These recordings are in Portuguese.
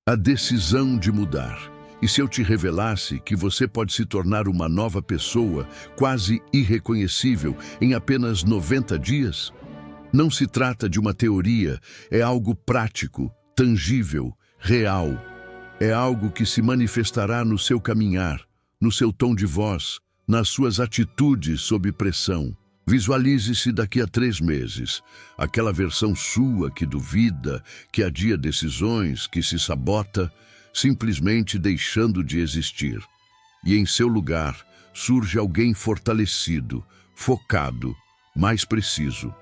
A decisão de mudar. E se eu te revelasse que você pode se tornar uma nova pessoa, quase irreconhecível, em apenas 90 dias? Não se trata de uma teoria, é algo prático, tangível, real. É algo que se manifestará no seu caminhar, no seu tom de voz, nas suas atitudes sob pressão. Visualize-se daqui a 3 meses, aquela versão sua que duvida, que adia decisões, que se sabota, simplesmente deixando de existir. E em seu lugar surge alguém fortalecido, focado, mais preciso.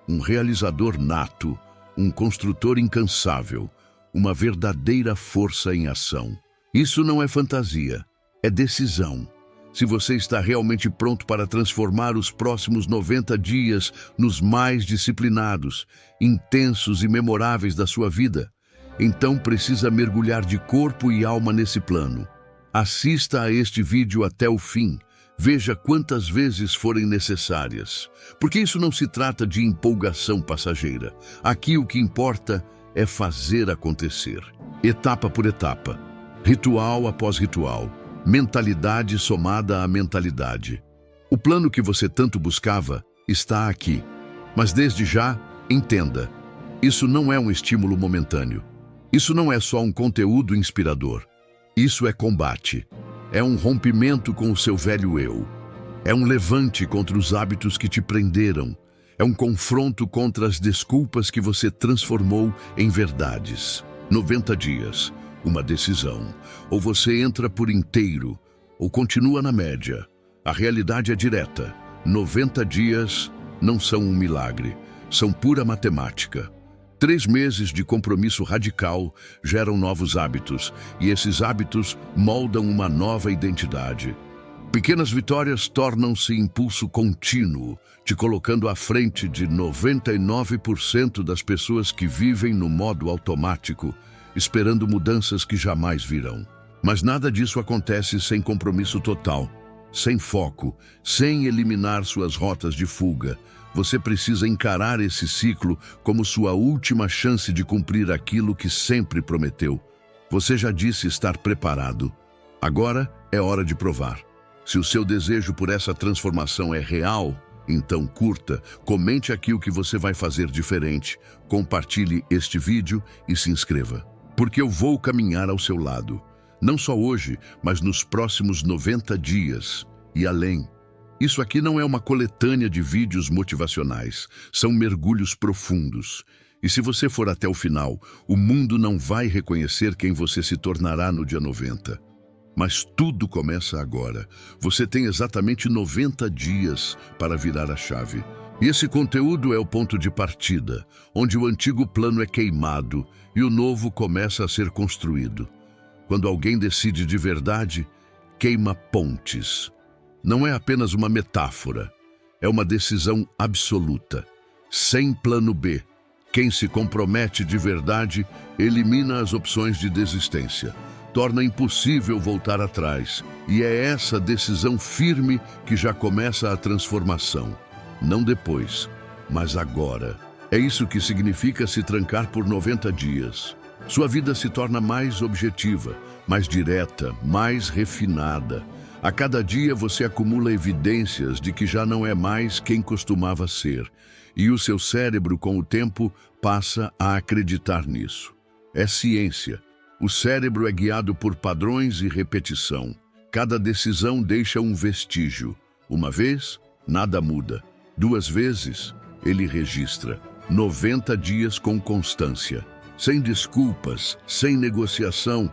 Um realizador nato, um construtor incansável, uma verdadeira força em ação. Isso não é fantasia, é decisão. Se você está realmente pronto para transformar os próximos 90 dias nos mais disciplinados, intensos e memoráveis da sua vida, então precisa mergulhar de corpo e alma nesse plano. Assista a este vídeo até o fim. Veja quantas vezes forem necessárias. Porque isso não se trata de empolgação passageira. Aqui o que importa é fazer acontecer. Etapa por etapa. Ritual após ritual. Mentalidade somada à mentalidade. O plano que você tanto buscava está aqui. Mas desde já, entenda. Isso não é um estímulo momentâneo. Isso não é só um conteúdo inspirador. Isso é combate. É um rompimento com o seu velho eu. É um levante contra os hábitos que te prenderam. É um confronto contra as desculpas que você transformou em verdades. 90 dias. Uma decisão. Ou você entra por inteiro, ou continua na média. A realidade é direta. 90 dias não são um milagre. São pura matemática. 3 meses de compromisso radical geram novos hábitos, e esses hábitos moldam uma nova identidade. Pequenas vitórias tornam-se impulso contínuo, te colocando à frente de 99% das pessoas que vivem no modo automático, esperando mudanças que jamais virão. Mas nada disso acontece sem compromisso total, sem foco, sem eliminar suas rotas de fuga. Você precisa encarar esse ciclo como sua última chance de cumprir aquilo que sempre prometeu. Você já disse estar preparado. Agora é hora de provar. Se o seu desejo por essa transformação é real, então curta, comente aqui o que você vai fazer diferente, compartilhe este vídeo e se inscreva. Porque eu vou caminhar ao seu lado. Não só hoje, mas nos próximos 90 dias e além. Isso aqui não é uma coletânea de vídeos motivacionais, são mergulhos profundos. E se você for até o final, o mundo não vai reconhecer quem você se tornará no dia 90. Mas tudo começa agora. Você tem exatamente 90 dias para virar a chave. E esse conteúdo é o ponto de partida, onde o antigo plano é queimado e o novo começa a ser construído. Quando alguém decide de verdade, queima pontes. Não é apenas uma metáfora, é uma decisão absoluta, sem plano B. Quem se compromete de verdade elimina as opções de desistência, torna impossível voltar atrás, e é essa decisão firme que já começa a transformação. Não depois, mas agora. É isso que significa se trancar por 90 dias. Sua vida se torna mais objetiva, mais direta, mais refinada. A cada dia você acumula evidências de que já não é mais quem costumava ser, e o seu cérebro, com o tempo, passa a acreditar nisso. É ciência. O cérebro é guiado por padrões e repetição. Cada decisão deixa um vestígio. Uma vez, nada muda. 2 vezes, ele registra. 90 dias com constância. Sem desculpas, sem negociação,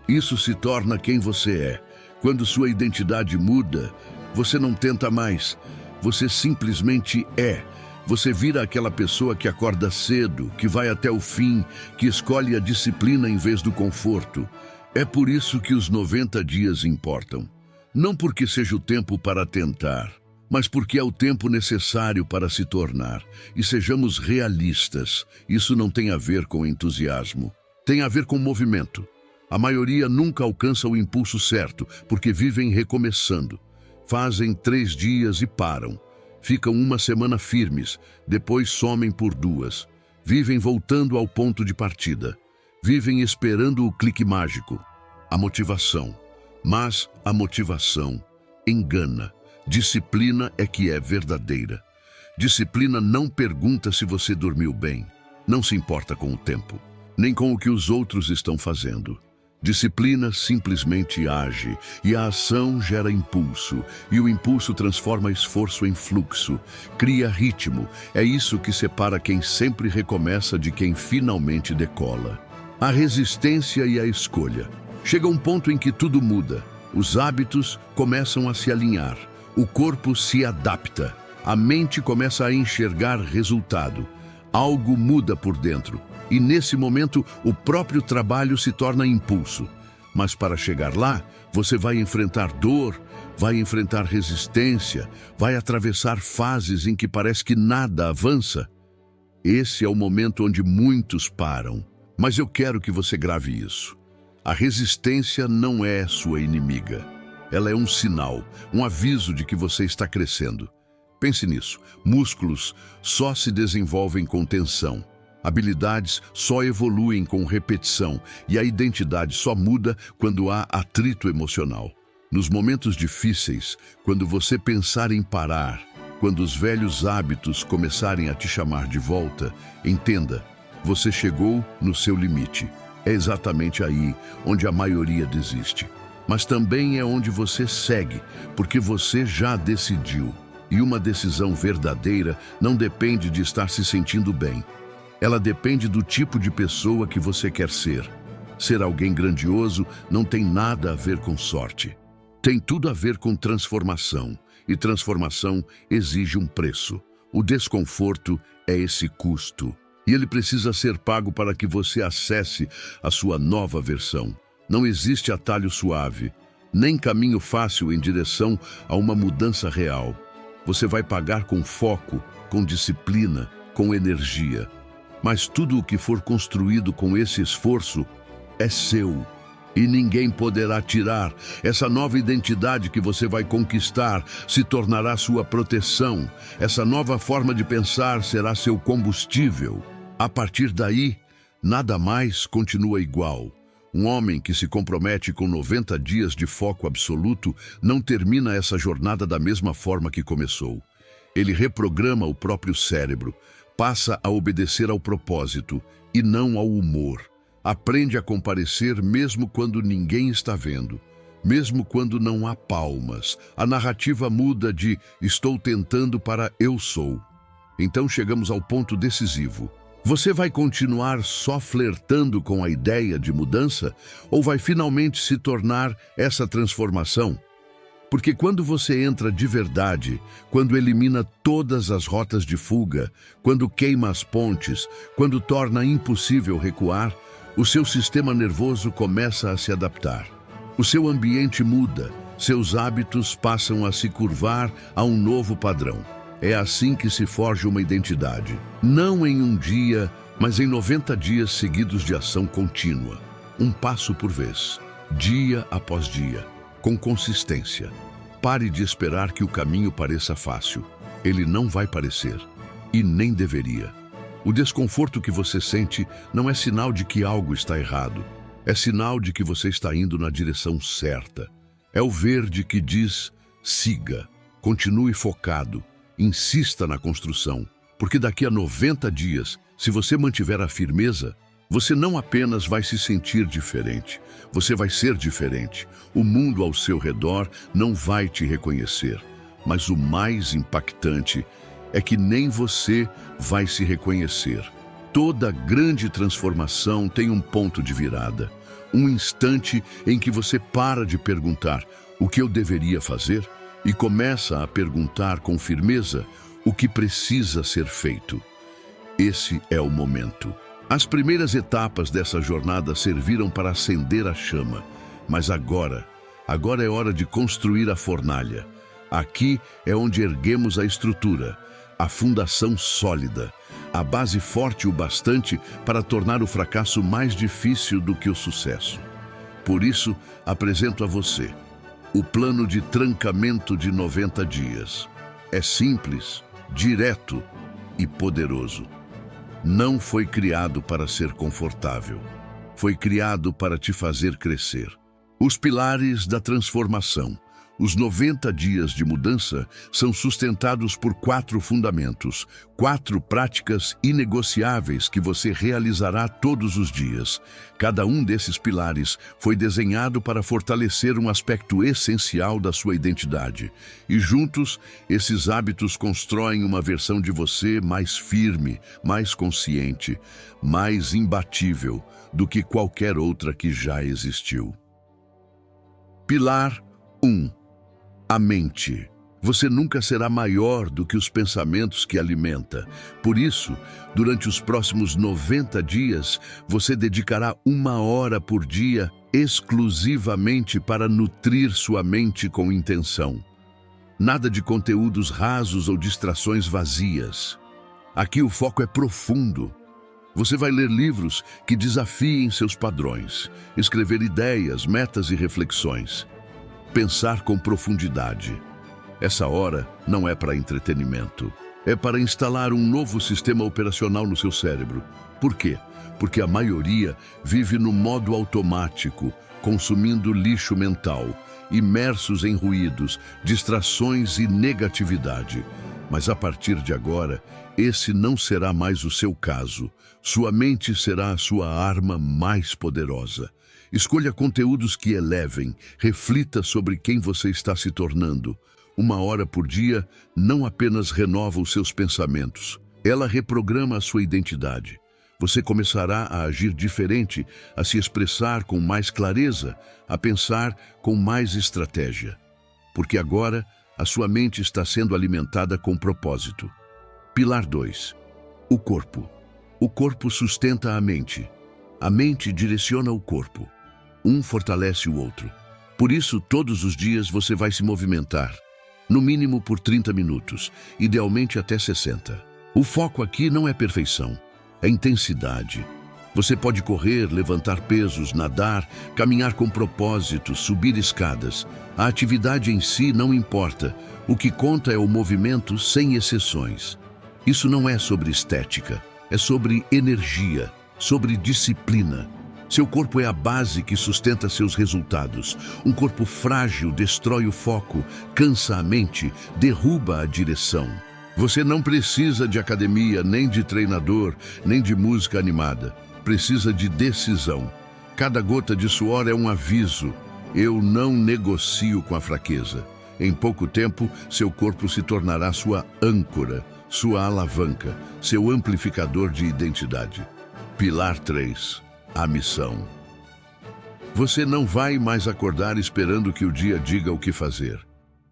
isso se torna quem você é. Quando sua identidade muda, você não tenta mais, você simplesmente é. Você vira aquela pessoa que acorda cedo, que vai até o fim, que escolhe a disciplina em vez do conforto. É por isso que os 90 dias importam. Não porque seja o tempo para tentar, mas porque é o tempo necessário para se tornar. E sejamos realistas, isso não tem a ver com entusiasmo, tem a ver com movimento. A maioria nunca alcança o impulso certo, porque vivem recomeçando. Fazem 3 dias e param. Ficam 1 semana firmes, depois somem por 2. Vivem voltando ao ponto de partida. Vivem esperando o clique mágico, a motivação. Mas a motivação engana. Disciplina é que é verdadeira. Disciplina não pergunta se você dormiu bem, não se importa com o tempo, nem com o que os outros estão fazendo. Disciplina simplesmente age, e a ação gera impulso, e o impulso transforma esforço em fluxo, cria ritmo. É isso que separa quem sempre recomeça de quem finalmente decola. A resistência e a escolha. Chega um ponto em que tudo muda. Os hábitos começam a se alinhar, o corpo se adapta, a mente começa a enxergar resultado. Algo muda por dentro. E nesse momento, o próprio trabalho se torna impulso. Mas para chegar lá, você vai enfrentar dor, vai enfrentar resistência, vai atravessar fases em que parece que nada avança. Esse é o momento onde muitos param. Mas eu quero que você grave isso. A resistência não é sua inimiga. Ela é um sinal, um aviso de que você está crescendo. Pense nisso. Músculos só se desenvolvem com tensão. Habilidades só evoluem com repetição e a identidade só muda quando há atrito emocional. Nos momentos difíceis, quando você pensar em parar, quando os velhos hábitos começarem a te chamar de volta, entenda, você chegou no seu limite. É exatamente aí onde a maioria desiste. Mas também é onde você segue, porque você já decidiu. E uma decisão verdadeira não depende de estar se sentindo bem. Ela depende do tipo de pessoa que você quer ser. Ser alguém grandioso não tem nada a ver com sorte. Tem tudo a ver com transformação. E transformação exige um preço. O desconforto é esse custo. E ele precisa ser pago para que você acesse a sua nova versão. Não existe atalho suave, nem caminho fácil em direção a uma mudança real. Você vai pagar com foco, com disciplina, com energia. Mas tudo o que for construído com esse esforço é seu. E ninguém poderá tirar. Essa nova identidade que você vai conquistar se tornará sua proteção. Essa nova forma de pensar será seu combustível. A partir daí, nada mais continua igual. Um homem que se compromete com 90 dias de foco absoluto não termina essa jornada da mesma forma que começou. Ele reprograma o próprio cérebro, passa a obedecer ao propósito e não ao humor. Aprende a comparecer mesmo quando ninguém está vendo, mesmo quando não há palmas. A narrativa muda de estou tentando para eu sou. Então chegamos ao ponto decisivo. Você vai continuar só flertando com a ideia de mudança ou vai finalmente se tornar essa transformação? Porque quando você entra de verdade, quando elimina todas as rotas de fuga, quando queima as pontes, quando torna impossível recuar, o seu sistema nervoso começa a se adaptar. O seu ambiente muda, seus hábitos passam a se curvar a um novo padrão. É assim que se forja uma identidade. Não em um dia, mas em 90 dias seguidos de ação contínua. Um passo por vez, dia após dia, com consistência. Pare de esperar que o caminho pareça fácil. Ele não vai parecer. E nem deveria. O desconforto que você sente não é sinal de que algo está errado. É sinal de que você está indo na direção certa. É o verde que diz, siga, continue focado. Insista na construção, porque daqui a 90 dias, se você mantiver a firmeza, você não apenas vai se sentir diferente, você vai ser diferente. O mundo ao seu redor não vai te reconhecer, mas o mais impactante é que nem você vai se reconhecer. Toda grande transformação tem um ponto de virada, um instante em que você para de perguntar o que eu deveria fazer e começa a perguntar com firmeza o que precisa ser feito. Esse é o momento. As primeiras etapas dessa jornada serviram para acender a chama, mas agora é hora de construir a fornalha. Aqui é onde erguemos a estrutura, a fundação sólida, a base forte o bastante para tornar o fracasso mais difícil do que o sucesso. Por isso, apresento a você o plano de trancamento de 90 dias. É simples, direto e poderoso. Não foi criado para ser confortável. Foi criado para te fazer crescer. Os pilares da transformação. Os 90 dias de mudança são sustentados por 4 fundamentos, 4 práticas inegociáveis que você realizará todos os dias. Cada um desses pilares foi desenhado para fortalecer um aspecto essencial da sua identidade. E juntos, esses hábitos constroem uma versão de você mais firme, mais consciente, mais imbatível do que qualquer outra que já existiu. Pilar 1. A mente. Você nunca será maior do que os pensamentos que alimenta. Por isso, durante os próximos 90 dias, você dedicará 1 hora por dia exclusivamente para nutrir sua mente com intenção. Nada de conteúdos rasos ou distrações vazias. Aqui o foco é profundo. Você vai ler livros que desafiem seus padrões, escrever ideias, metas e reflexões. Pensar com profundidade. Essa hora não é para entretenimento. É para instalar um novo sistema operacional no seu cérebro. Por quê? Porque a maioria vive no modo automático, consumindo lixo mental, imersos em ruídos, distrações e negatividade. Mas a partir de agora, esse não será mais o seu caso. Sua mente será a sua arma mais poderosa. Escolha conteúdos que elevem, reflita sobre quem você está se tornando. 1 hora por dia não apenas renova os seus pensamentos, ela reprograma a sua identidade. Você começará a agir diferente, a se expressar com mais clareza, a pensar com mais estratégia. Porque agora a sua mente está sendo alimentada com propósito. Pilar 2. O corpo. O corpo sustenta a mente. A mente direciona o corpo. Um fortalece o outro. Por isso, todos os dias você vai se movimentar, no mínimo por 30 minutos, idealmente até 60. O foco aqui não é perfeição, é intensidade. Você pode correr, levantar pesos, nadar, caminhar com propósito, subir escadas. A atividade em si não importa. O que conta é o movimento sem exceções. Isso não é sobre estética, é sobre energia, sobre disciplina. Seu corpo é a base que sustenta seus resultados. Um corpo frágil destrói o foco, cansa a mente, derruba a direção. Você não precisa de academia, nem de treinador, nem de música animada. Precisa de decisão. Cada gota de suor é um aviso. Eu não negocio com a fraqueza. Em pouco tempo, seu corpo se tornará sua âncora, sua alavanca, seu amplificador de identidade. Pilar 3. A missão. Você não vai mais acordar esperando que o dia diga o que fazer.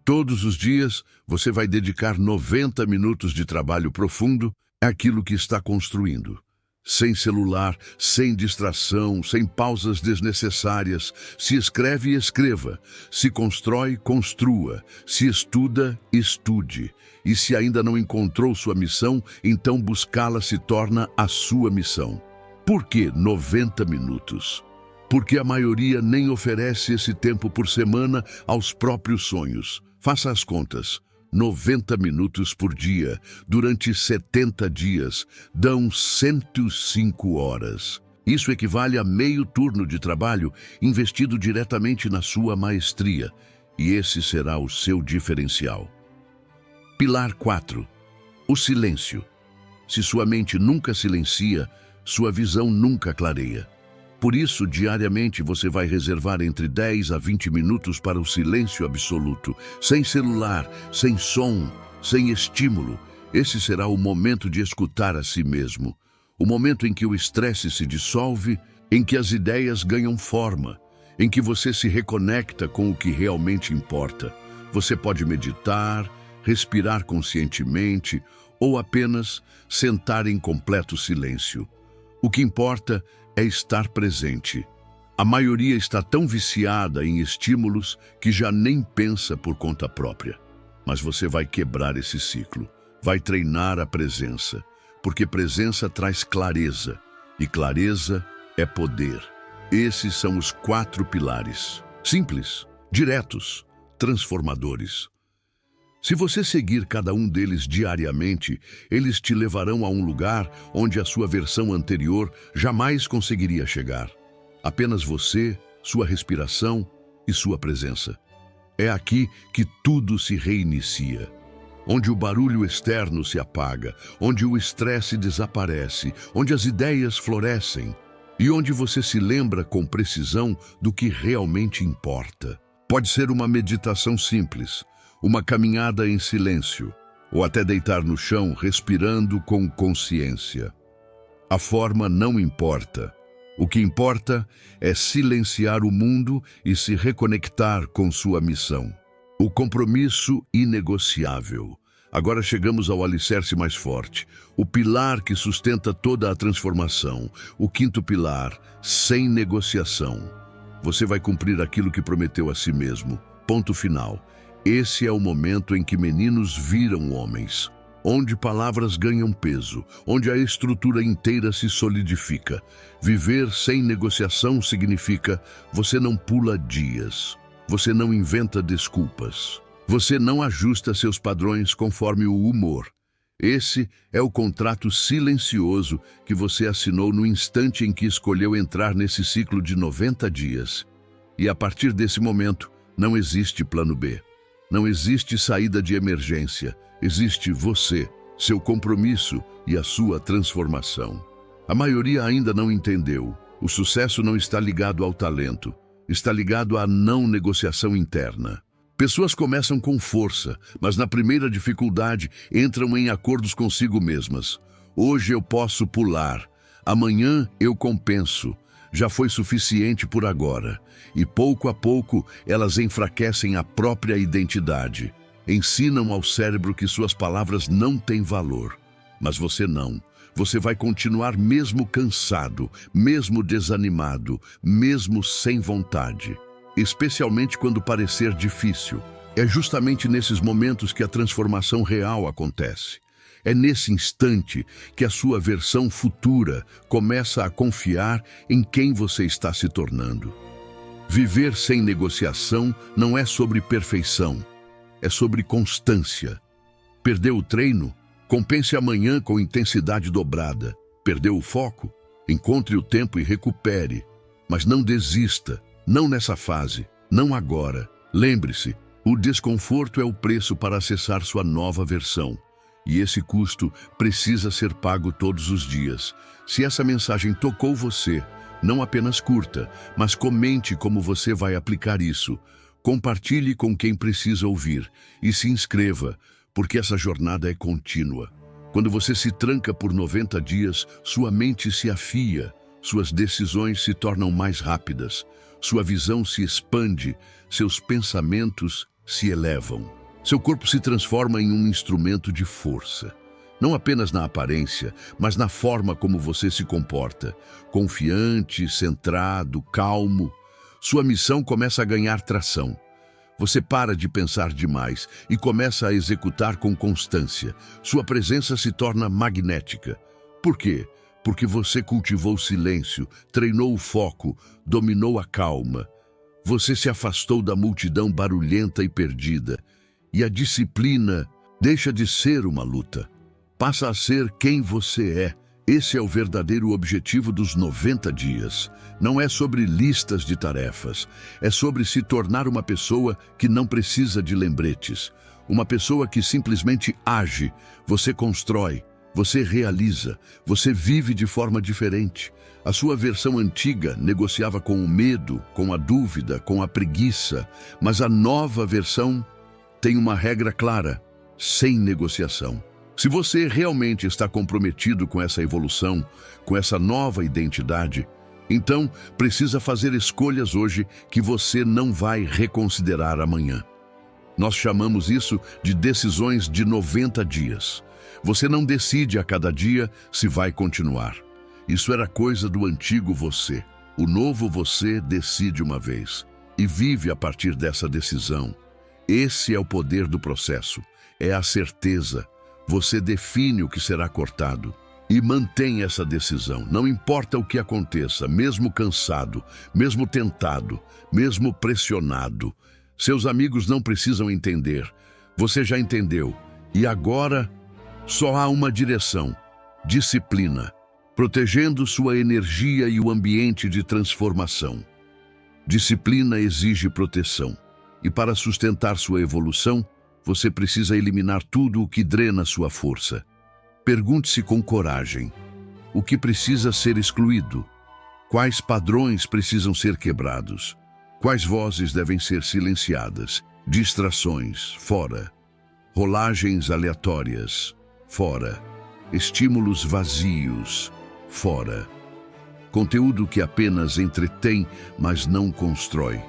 Todos os dias, você vai dedicar 90 minutos de trabalho profundo àquilo que está construindo. Sem celular, sem distração, sem pausas desnecessárias. Se escreve, escreva. Se constrói, construa. Se estuda, estude. E se ainda não encontrou sua missão, então buscá-la se torna a sua missão. Por que 90 minutos? Porque a maioria nem oferece esse tempo por semana aos próprios sonhos. Faça as contas. 90 minutos por dia, durante 70 dias, dão 105 horas. Isso equivale a meio turno de trabalho investido diretamente na sua maestria. E esse será o seu diferencial. Pilar 4. O silêncio. Se sua mente nunca silencia, sua visão nunca clareia. Por isso, diariamente você vai reservar entre 10 a 20 minutos para o silêncio absoluto, sem celular, sem som, sem estímulo. Esse será o momento de escutar a si mesmo. O momento em que o estresse se dissolve, em que as ideias ganham forma, em que você se reconecta com o que realmente importa. Você pode meditar, respirar conscientemente ou apenas sentar em completo silêncio. O que importa é estar presente. A maioria está tão viciada em estímulos que já nem pensa por conta própria. Mas você vai quebrar esse ciclo, vai treinar a presença, porque presença traz clareza, e clareza é poder. Esses são os 4 pilares, simples, diretos, transformadores. Se você seguir cada um deles diariamente, eles te levarão a um lugar onde a sua versão anterior jamais conseguiria chegar. Apenas você, sua respiração e sua presença. É aqui que tudo se reinicia. Onde o barulho externo se apaga, onde o estresse desaparece, onde as ideias florescem e onde você se lembra com precisão do que realmente importa. Pode ser uma meditação simples, uma caminhada em silêncio, ou até deitar no chão respirando com consciência. A forma não importa. O que importa é silenciar o mundo e se reconectar com sua missão. O compromisso inegociável. Agora chegamos ao alicerce mais forte, o pilar que sustenta toda a transformação. O quinto pilar, sem negociação. Você vai cumprir aquilo que prometeu a si mesmo. Ponto final. Esse é o momento em que meninos viram homens. Onde palavras ganham peso, onde a estrutura inteira se solidifica. Viver sem negociação significa você não pula dias, você não inventa desculpas, você não ajusta seus padrões conforme o humor. Esse é o contrato silencioso que você assinou no instante em que escolheu entrar nesse ciclo de 90 dias. E a partir desse momento, não existe plano B. Não existe saída de emergência. Existe você, seu compromisso e a sua transformação. A maioria ainda não entendeu. O sucesso não está ligado ao talento. Está ligado à não negociação interna. Pessoas começam com força, mas na primeira dificuldade entram em acordos consigo mesmas. Hoje eu posso pular. Amanhã eu compenso. Já foi suficiente por agora. E pouco a pouco elas enfraquecem a própria identidade. Ensinam ao cérebro que suas palavras não têm valor. Mas você não. Você vai continuar mesmo cansado, mesmo desanimado, mesmo sem vontade. Especialmente quando parecer difícil. É justamente nesses momentos que a transformação real acontece. É nesse instante que a sua versão futura começa a confiar em quem você está se tornando. Viver sem negociação não é sobre perfeição. É sobre constância. Perdeu o treino? Compense amanhã com intensidade dobrada. Perdeu o foco? Encontre o tempo e recupere. Mas não desista, não nessa fase, não agora. Lembre-se, o desconforto é o preço para acessar sua nova versão. E esse custo precisa ser pago todos os dias. Se essa mensagem tocou você, não apenas curta, mas comente como você vai aplicar isso. Compartilhe com quem precisa ouvir e se inscreva, porque essa jornada é contínua. Quando você se tranca por 90 dias, sua mente se afia, suas decisões se tornam mais rápidas, sua visão se expande, seus pensamentos se elevam. Seu corpo se transforma em um instrumento de força. Não apenas na aparência, mas na forma como você se comporta. Confiante, centrado, calmo. Sua missão começa a ganhar tração. Você para de pensar demais e começa a executar com constância. Sua presença se torna magnética. Por quê? Porque você cultivou o silêncio, treinou o foco, dominou a calma. Você se afastou da multidão barulhenta e perdida. E a disciplina deixa de ser uma luta. Passa a ser quem você é. Esse é o verdadeiro objetivo dos 90 dias. Não é sobre listas de tarefas. É sobre se tornar uma pessoa que não precisa de lembretes. Uma pessoa que simplesmente age. Você constrói, você realiza, você vive de forma diferente. A sua versão antiga negociava com o medo, com a dúvida, com a preguiça. Mas a nova versão tem uma regra clara: sem negociação. Se você realmente está comprometido com essa evolução, com essa nova identidade, então precisa fazer escolhas hoje que você não vai reconsiderar amanhã. Nós chamamos isso de decisões de 90 dias. Você não decide a cada dia se vai continuar. Isso era coisa do antigo você. O novo você decide uma vez e vive a partir dessa decisão. Esse é o poder do processo, é a certeza. Você define o que será cortado e mantém essa decisão. Não importa o que aconteça, mesmo cansado, mesmo tentado, mesmo pressionado. Seus amigos não precisam entender. Você já entendeu. E agora só há uma direção: disciplina. protegendo sua energia e o ambiente de transformação. Disciplina exige proteção, e para sustentar sua evolução, você precisa eliminar tudo o que drena sua força. Pergunte-se com coragem: o que precisa ser excluído? Quais padrões precisam ser quebrados? Quais vozes devem ser silenciadas? Distrações, fora. Rolagens aleatórias, fora. Estímulos vazios, fora. Conteúdo que apenas entretém, mas não constrói,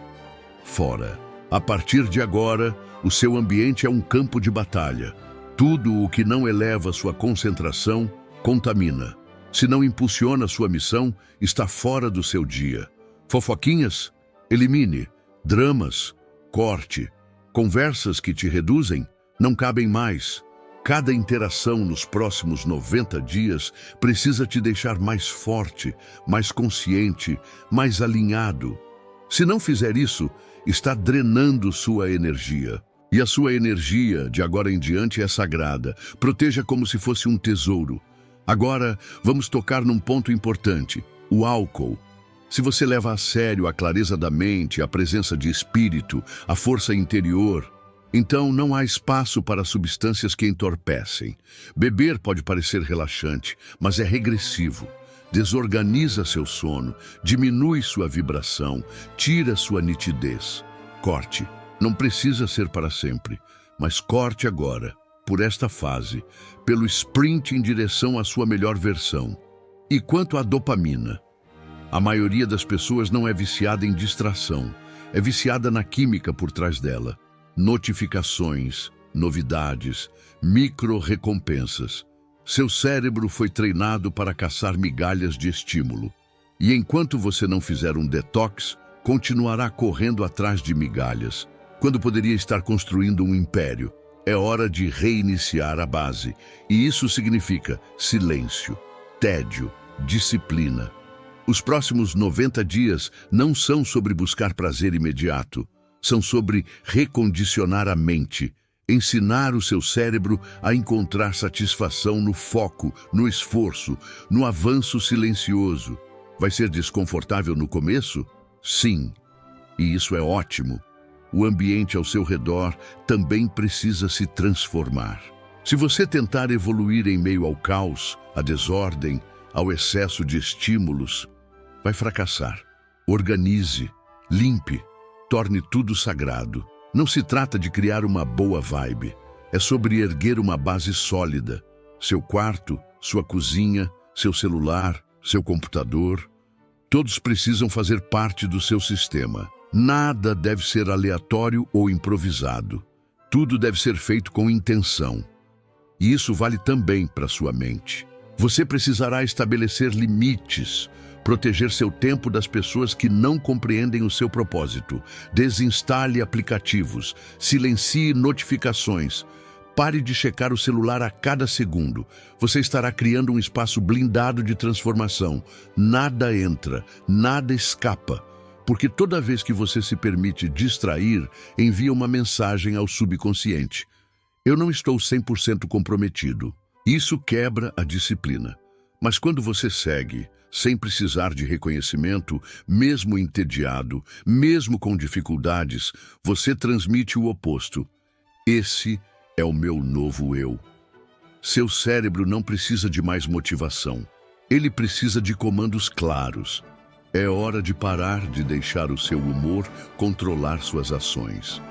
fora. A partir de agora, o seu ambiente é um campo de batalha. Tudo o que não eleva sua concentração, contamina. Se não impulsiona sua missão, está fora do seu dia. Fofoquinhas? Elimine. Dramas? Corte. Conversas que te reduzem? Não cabem mais. Cada interação nos próximos 90 dias precisa te deixar mais forte, mais consciente, mais alinhado. Se não fizer isso, está drenando sua energia. E a sua energia, de agora em diante, é sagrada. Proteja como se fosse um tesouro. Agora, vamos tocar num ponto importante: o álcool. Se você leva a sério a clareza da mente, a presença de espírito, a força interior, então não há espaço para substâncias que entorpecem. Beber pode parecer relaxante, mas é regressivo. Desorganiza seu sono, diminui sua vibração, tira sua nitidez. Corte. Não precisa ser para sempre, mas corte agora, por esta fase, pelo sprint em direção à sua melhor versão. E quanto à dopamina? A maioria das pessoas não é viciada em distração, é viciada na química por trás dela. Notificações, novidades, micro-recompensas. Seu cérebro foi treinado para caçar migalhas de estímulo. E enquanto você não fizer um detox, continuará correndo atrás de migalhas, quando poderia estar construindo um império. É hora de reiniciar a base. E isso significa silêncio, tédio, disciplina. Os próximos 90 dias não são sobre buscar prazer imediato. São sobre recondicionar a mente, ensinar o seu cérebro a encontrar satisfação no foco, no esforço, no avanço silencioso. Vai ser desconfortável no começo? Sim. E isso é ótimo. O ambiente ao seu redor também precisa se transformar. Se você tentar evoluir em meio ao caos, à desordem, ao excesso de estímulos, vai fracassar. Organize, limpe. Torne tudo sagrado. Não se trata de criar uma boa vibe. É sobre erguer uma base sólida. Seu quarto, sua cozinha, seu celular, seu computador. Todos precisam fazer parte do seu sistema. Nada deve ser aleatório ou improvisado. Tudo deve ser feito com intenção. E isso vale também para sua mente. Você precisará estabelecer limites, proteger seu tempo das pessoas que não compreendem o seu propósito. Desinstale aplicativos, silencie notificações. Pare de checar o celular a cada segundo. Você estará criando um espaço blindado de transformação. Nada entra, nada escapa. Porque toda vez que você se permite distrair, envia uma mensagem ao subconsciente: eu não estou 100% comprometido. Isso quebra a disciplina. Mas quando você segue, sem precisar de reconhecimento, mesmo entediado, mesmo com dificuldades, você transmite o oposto. Esse é o meu novo eu. Seu cérebro não precisa de mais motivação. Ele precisa de comandos claros. É hora de parar de deixar o seu humor controlar suas ações.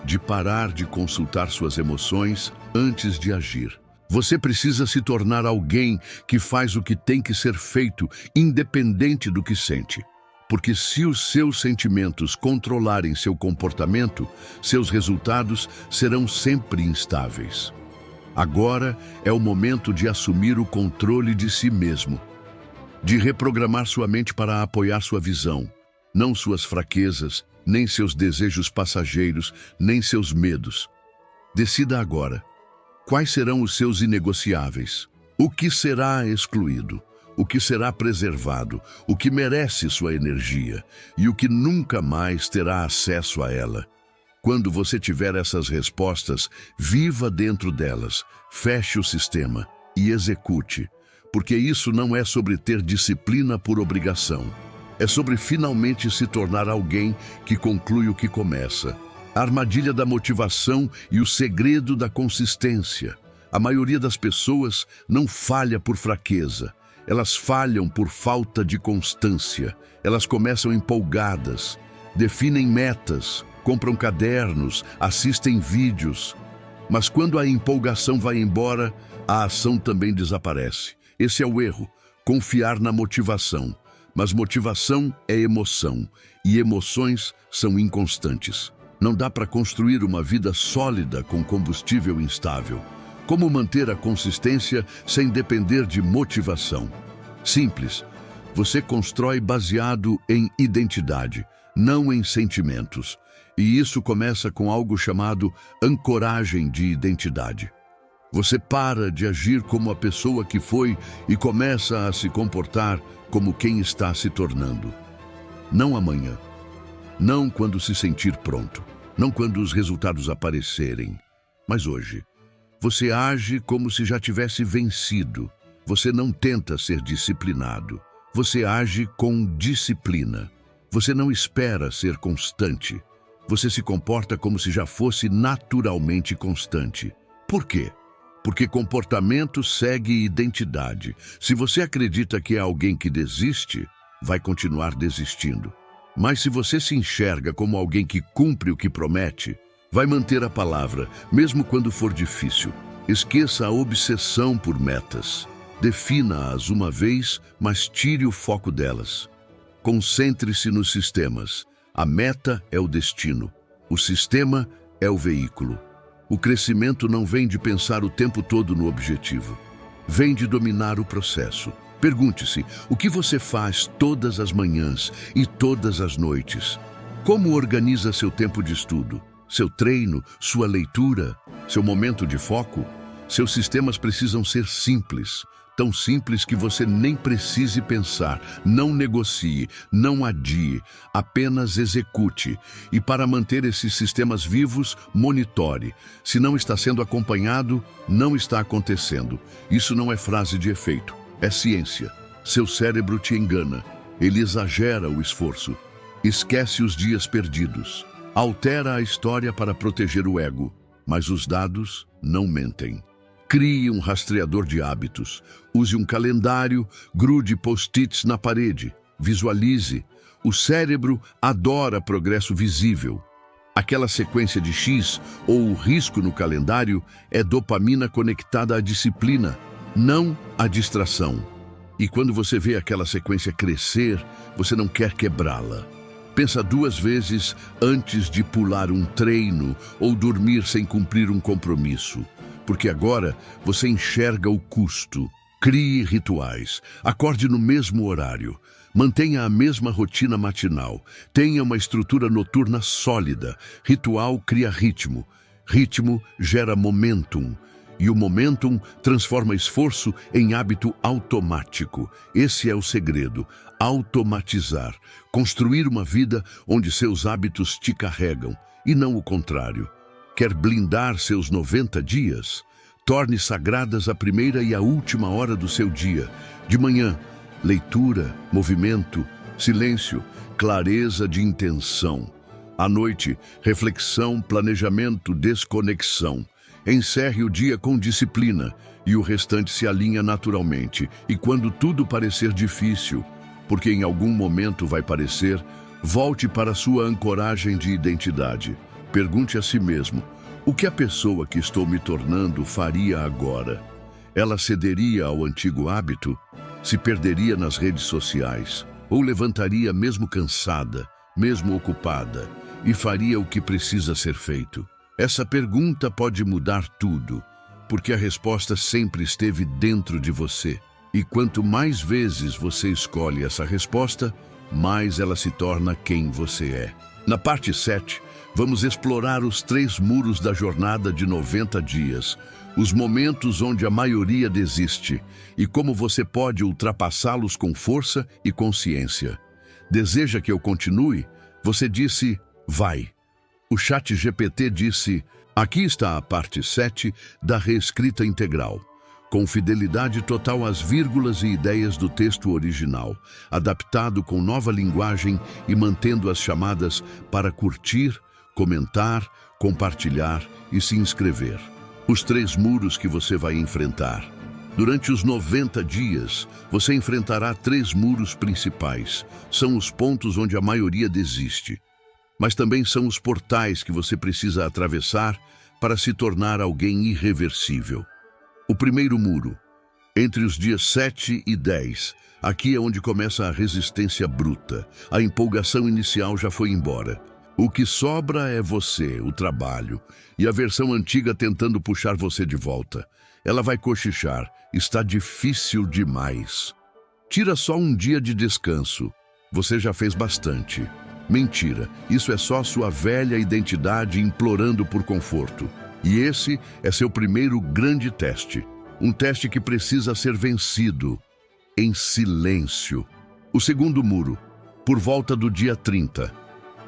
De parar de consultar suas emoções antes de agir. Você precisa se tornar alguém que faz o que tem que ser feito, independente do que sente. Porque se os seus sentimentos controlarem seu comportamento, seus resultados serão sempre instáveis. Agora é o momento de assumir o controle de si mesmo, de reprogramar sua mente para apoiar sua visão, não suas fraquezas, nem seus desejos passageiros, nem seus medos. Decida agora. Quais serão os seus inegociáveis? O que será excluído? O que será preservado? O que merece sua energia? E o que nunca mais terá acesso a ela? Quando você tiver essas respostas, viva dentro delas, feche o sistema e execute. porque isso não é sobre ter disciplina por obrigação. É sobre finalmente se tornar alguém que conclui o que começa. A armadilha da motivação e o segredo da consistência. A maioria das pessoas não falha por fraqueza. Elas falham por falta de constância. Elas começam empolgadas, definem metas, compram cadernos, assistem vídeos. Mas quando a empolgação vai embora, a ação também desaparece. Esse é o erro, confiar na motivação. Mas motivação é emoção, e emoções são inconstantes. Não dá para construir uma vida sólida com combustível instável. Como manter a consistência sem depender de motivação? Simples. Você constrói baseado em identidade, não em sentimentos. E isso começa com algo chamado ancoragem de identidade. Você para de agir como a pessoa que foi e começa a se comportar como quem está se tornando. Não amanhã. Não quando se sentir pronto. Não quando os resultados aparecerem. Mas hoje. Você age como se já tivesse vencido. Você não tenta ser disciplinado. Você age com disciplina. Você não espera ser constante. Você se comporta como se já fosse naturalmente constante. Por quê? Porque comportamento segue identidade. Se você acredita que é alguém que desiste, vai continuar desistindo. Mas se você se enxerga como alguém que cumpre o que promete, vai manter a palavra, mesmo quando for difícil. Esqueça a obsessão por metas. Defina-as uma vez, mas tire o foco delas. Concentre-se nos sistemas. A meta é o destino. O sistema é o veículo. O crescimento não vem de pensar o tempo todo no objetivo. Vem de dominar o processo. Pergunte-se, o que você faz todas as manhãs e todas as noites? Como organiza seu tempo de estudo? Seu treino, sua leitura, seu momento de foco? Seus sistemas precisam ser simples. Tão simples que você nem precise pensar, não negocie, não adie, apenas execute. E para manter esses sistemas vivos, monitore. Se não está sendo acompanhado, não está acontecendo. Isso não é frase de efeito, é ciência. Seu cérebro te engana, ele exagera o esforço. Esquece os dias perdidos. Altera a história para proteger o ego, mas os dados não mentem. Crie um rastreador de hábitos. Use um calendário, grude post-its na parede. Visualize. O cérebro adora progresso visível. Aquela sequência de X ou o risco no calendário é dopamina conectada à disciplina, não à distração. E quando você vê aquela sequência crescer, você não quer quebrá-la. Pensa 2 vezes antes de pular um treino ou dormir sem cumprir um compromisso. Porque agora você enxerga o custo. Crie rituais. Acorde no mesmo horário. Mantenha a mesma rotina matinal. Tenha uma estrutura noturna sólida. Ritual cria ritmo. Ritmo gera momentum. E o momentum transforma esforço em hábito automático. Esse é o segredo. Automatizar. Construir uma vida onde seus hábitos te carregam, e não o contrário. Quer blindar seus 90 dias? Torne sagradas a primeira e a última hora do seu dia. De manhã, leitura, movimento, silêncio, clareza de intenção. À noite, reflexão, planejamento, desconexão. Encerre o dia com disciplina e o restante se alinha naturalmente. E quando tudo parecer difícil, porque em algum momento vai parecer, volte para sua ancoragem de identidade. Pergunte a si mesmo, o que a pessoa que estou me tornando faria agora? Ela cederia ao antigo hábito? Se perderia nas redes sociais? Ou levantaria mesmo cansada, mesmo ocupada, e faria o que precisa ser feito? Essa pergunta pode mudar tudo, porque a resposta sempre esteve dentro de você. E quanto mais vezes você escolhe essa resposta, mais ela se torna quem você é. Na parte 7, vamos explorar os 3 muros da jornada de 90 dias, os momentos onde a maioria desiste e como você pode ultrapassá-los com força e consciência. Deseja que eu continue? Você disse, vai. O ChatGPT disse, aqui está a parte 7 da reescrita integral. com fidelidade total às vírgulas e ideias do texto original, adaptado com nova linguagem e mantendo as chamadas para curtir, comentar, compartilhar e se inscrever. Os 3 muros que você vai enfrentar. Durante os 90 dias, você enfrentará 3 muros principais. São os pontos onde a maioria desiste. Mas também são os portais que você precisa atravessar para se tornar alguém irreversível. O primeiro muro, entre os dias 7 e 10, aqui é onde começa a resistência bruta. A empolgação inicial já foi embora. O que sobra é você, o trabalho, e a versão antiga tentando puxar você de volta. Ela vai cochichar, está difícil demais. Tira só um dia de descanso. Você já fez bastante. Mentira, isso é só sua velha identidade implorando por conforto. E esse é seu primeiro grande teste. Um teste que precisa ser vencido em silêncio. O segundo muro, por volta do dia 30.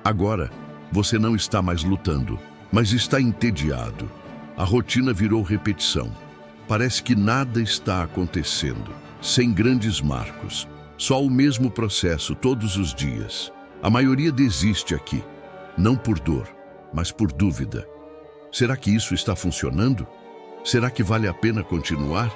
Agora, você não está mais lutando, mas está entediado. A rotina virou repetição. Parece que nada está acontecendo, sem grandes marcos. Só o mesmo processo todos os dias. A maioria desiste aqui, não por dor, mas por dúvida. Será que isso está funcionando? Será que vale a pena continuar?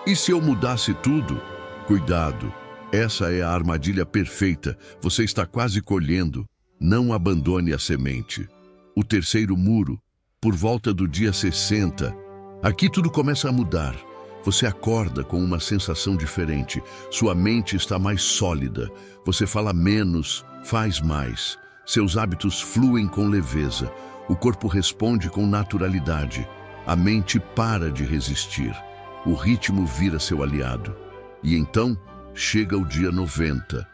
E se eu mudasse tudo? Cuidado, essa é a armadilha perfeita. Você está quase colhendo. Não abandone a semente. O terceiro muro, por volta do dia 60. Aqui tudo começa a mudar. Você acorda com uma sensação diferente. Sua mente está mais sólida. Você fala menos, faz mais. Seus hábitos fluem com leveza. O corpo responde com naturalidade. A mente para de resistir. O ritmo vira seu aliado. E então chega o dia 90.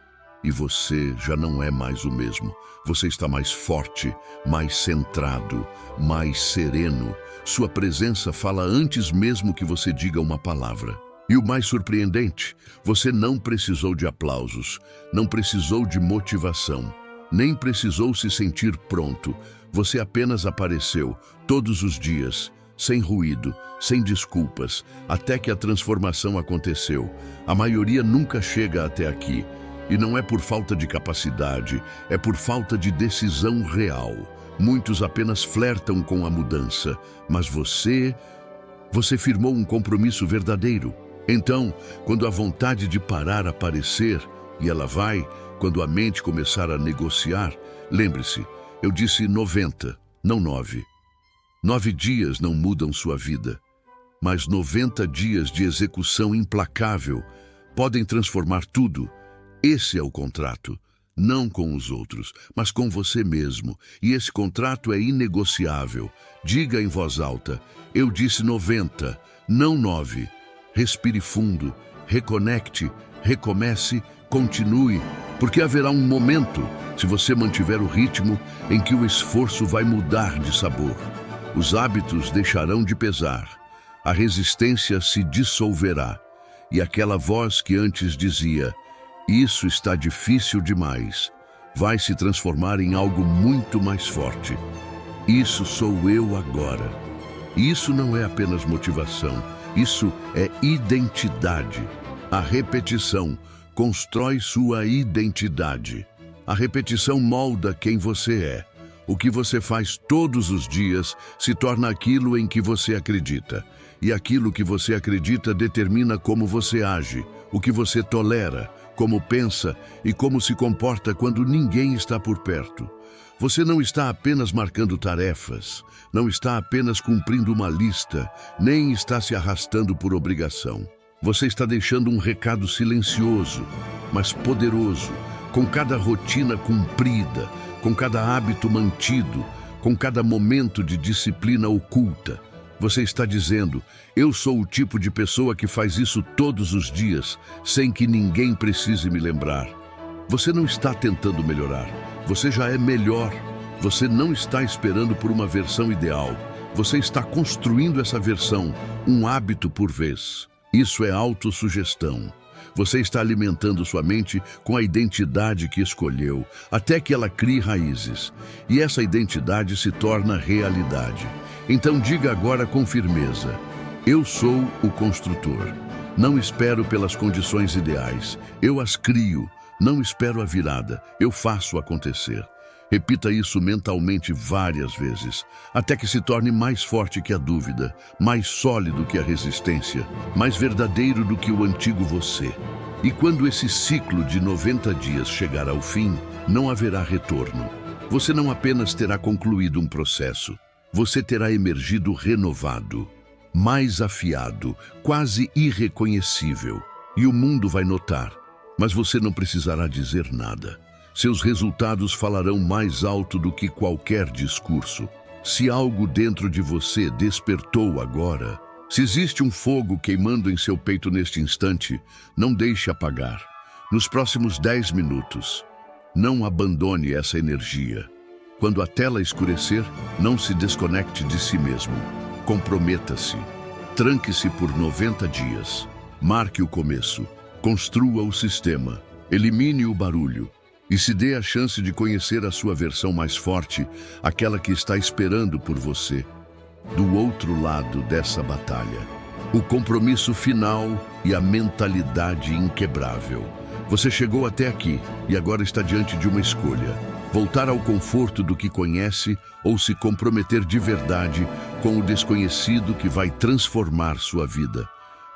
E você já não é mais o mesmo. Você está mais forte, mais centrado, mais sereno. Sua presença fala antes mesmo que você diga uma palavra. E o mais surpreendente, você não precisou de aplausos, não precisou de motivação, nem precisou se sentir pronto. Você apenas apareceu todos os dias, sem ruído, sem desculpas, até que a transformação aconteceu. A maioria nunca chega até aqui. E não é por falta de capacidade, é por falta de decisão real. Muitos apenas flertam com a mudança, mas você firmou um compromisso verdadeiro. Então, quando a vontade de parar aparecer, e ela vai, quando a mente começar a negociar, lembre-se, eu disse 90, não 9. 9 dias não mudam sua vida, mas 90 dias de execução implacável podem transformar tudo. Esse é o contrato, não com os outros, mas com você mesmo. E esse contrato é inegociável. Diga em voz alta, eu disse 90, não 9. Respire fundo, reconecte, recomece, continue, porque haverá um momento, se você mantiver o ritmo, em que o esforço vai mudar de sabor. Os hábitos deixarão de pesar, a resistência se dissolverá, e aquela voz que antes dizia, isso está difícil demais, vai se transformar em algo muito mais forte. Isso sou eu agora. E isso não é apenas motivação, isso é identidade. A repetição constrói sua identidade. A repetição molda quem você é. O que você faz todos os dias se torna aquilo em que você acredita. E aquilo que você acredita determina como você age, o que você tolera, como pensa e como se comporta quando ninguém está por perto. Você não está apenas marcando tarefas, não está apenas cumprindo uma lista, nem está se arrastando por obrigação. Você está deixando um recado silencioso, mas poderoso, com cada rotina cumprida, com cada hábito mantido, com cada momento de disciplina oculta. Você está dizendo, eu sou o tipo de pessoa que faz isso todos os dias, sem que ninguém precise me lembrar. Você não está tentando melhorar, você já é melhor. Você não está esperando por uma versão ideal, você está construindo essa versão, um hábito por vez. Isso é autossugestão. Você está alimentando sua mente com a identidade que escolheu, até que ela crie raízes. E essa identidade se torna realidade. Então diga agora com firmeza, Eu sou o construtor. Não espero pelas condições ideais. Eu as crio. Não espero a virada. Eu faço acontecer. Repita isso mentalmente várias vezes, até que se torne mais forte que a dúvida, mais sólido que a resistência, mais verdadeiro do que o antigo você. E quando esse ciclo de 90 dias chegar ao fim, não haverá retorno. Você não apenas terá concluído um processo, você terá emergido renovado, mais afiado, quase irreconhecível. E o mundo vai notar, mas você não precisará dizer nada. Seus resultados falarão mais alto do que qualquer discurso. Se algo dentro de você despertou agora, se existe um fogo queimando em seu peito neste instante, não deixe apagar. Nos próximos 10 minutos, não abandone essa energia. Quando a tela escurecer, não se desconecte de si mesmo. Comprometa-se. Tranque-se por 90 dias. Marque o começo. Construa o sistema. Elimine o barulho. E se dê a chance de conhecer a sua versão mais forte, aquela que está esperando por você, do outro lado dessa batalha. O compromisso final e a mentalidade inquebrável. Você chegou até aqui e agora está diante de uma escolha: voltar ao conforto do que conhece ou se comprometer de verdade com o desconhecido que vai transformar sua vida.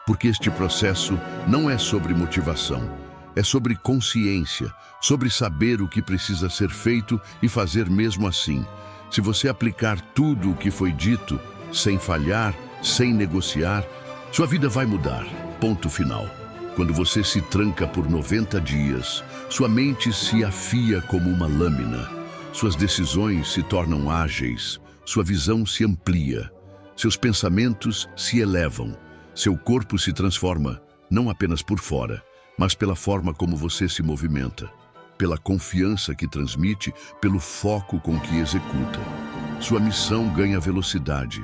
Porque este processo não é sobre motivação. É sobre consciência, sobre saber o que precisa ser feito e fazer mesmo assim. Se você aplicar tudo o que foi dito, sem falhar, sem negociar, sua vida vai mudar. Ponto final. Quando você se tranca por 90 dias, sua mente se afia como uma lâmina. Suas decisões se tornam ágeis, sua visão se amplia, seus pensamentos se elevam, seu corpo se transforma, não apenas por fora, mas pela forma como você se movimenta, pela confiança que transmite, pelo foco com que executa. Sua missão ganha velocidade.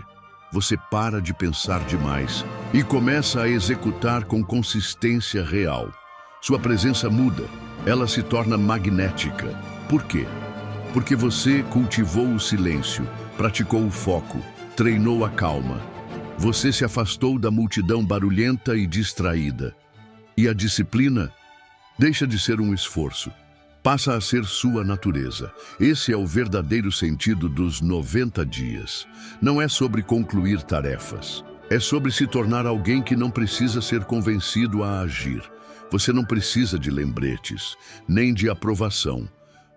Você para de pensar demais e começa a executar com consistência real. Sua presença muda, ela se torna magnética. Por quê? Porque você cultivou o silêncio, praticou o foco, treinou a calma. Você se afastou da multidão barulhenta e distraída. E a disciplina deixa de ser um esforço, passa a ser sua natureza. Esse é o verdadeiro sentido dos 90 dias. Não é sobre concluir tarefas, é sobre se tornar alguém que não precisa ser convencido a agir. Você não precisa de lembretes, nem de aprovação.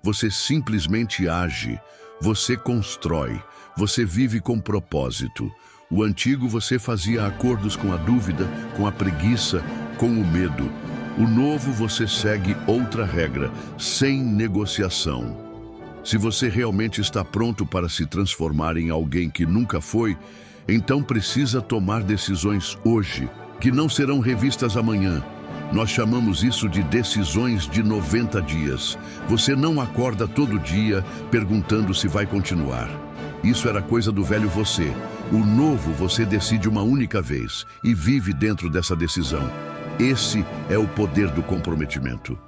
Você simplesmente age, você constrói, você vive com propósito. O antigo você fazia acordos com a dúvida, com a preguiça, com o medo. O novo você segue outra regra, sem negociação. Se você realmente está pronto para se transformar em alguém que nunca foi, então precisa tomar decisões hoje, que não serão revistas amanhã. Nós chamamos isso de decisões de 90 dias. Você não acorda todo dia perguntando se vai continuar. Isso era coisa do velho você. O novo você decide uma única vez e vive dentro dessa decisão. Esse é o poder do comprometimento.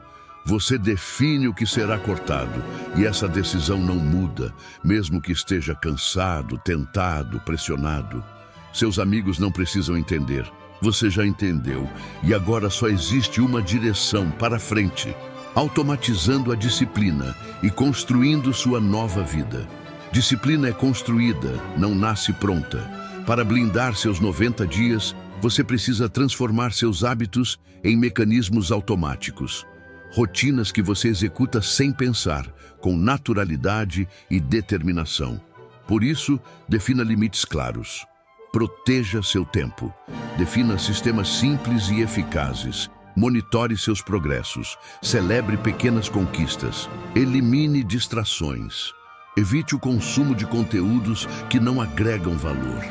Você define o que será cortado e essa decisão não muda, mesmo que esteja cansado, tentado, pressionado. Seus amigos não precisam entender. Você já entendeu e agora só existe uma direção para frente, automatizando a disciplina e construindo sua nova vida. Disciplina é construída, não nasce pronta. Para blindar seus 90 dias, você precisa transformar seus hábitos em mecanismos automáticos. Rotinas que você executa sem pensar, com naturalidade e determinação. Por isso, defina limites claros. Proteja seu tempo. Defina sistemas simples e eficazes. Monitore seus progressos. Celebre pequenas conquistas. Elimine distrações. Evite o consumo de conteúdos que não agregam valor.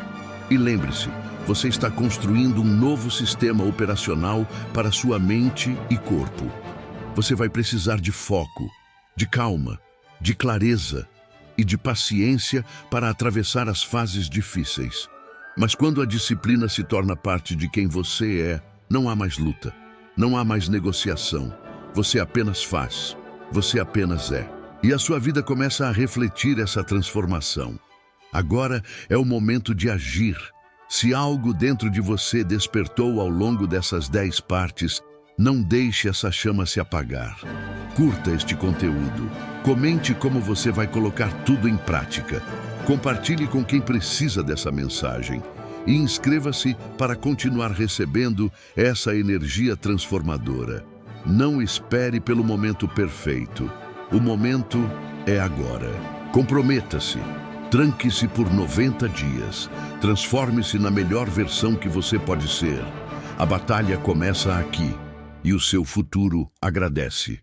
E lembre-se, você está construindo um novo sistema operacional para sua mente e corpo. Você vai precisar de foco, de calma, de clareza e de paciência para atravessar as fases difíceis. Mas quando a disciplina se torna parte de quem você é, não há mais luta, não há mais negociação. Você apenas faz, você apenas é. E a sua vida começa a refletir essa transformação. Agora é o momento de agir. Se algo dentro de você despertou ao longo dessas 10 partes, não deixe essa chama se apagar. Curta este conteúdo, comente como você vai colocar tudo em prática, compartilhe com quem precisa dessa mensagem e inscreva-se para continuar recebendo essa energia transformadora. Não espere pelo momento perfeito. O momento é agora. Comprometa-se. Tranque-se por 90 dias. Transforme-se na melhor versão que você pode ser. A batalha começa aqui e o seu futuro agradece.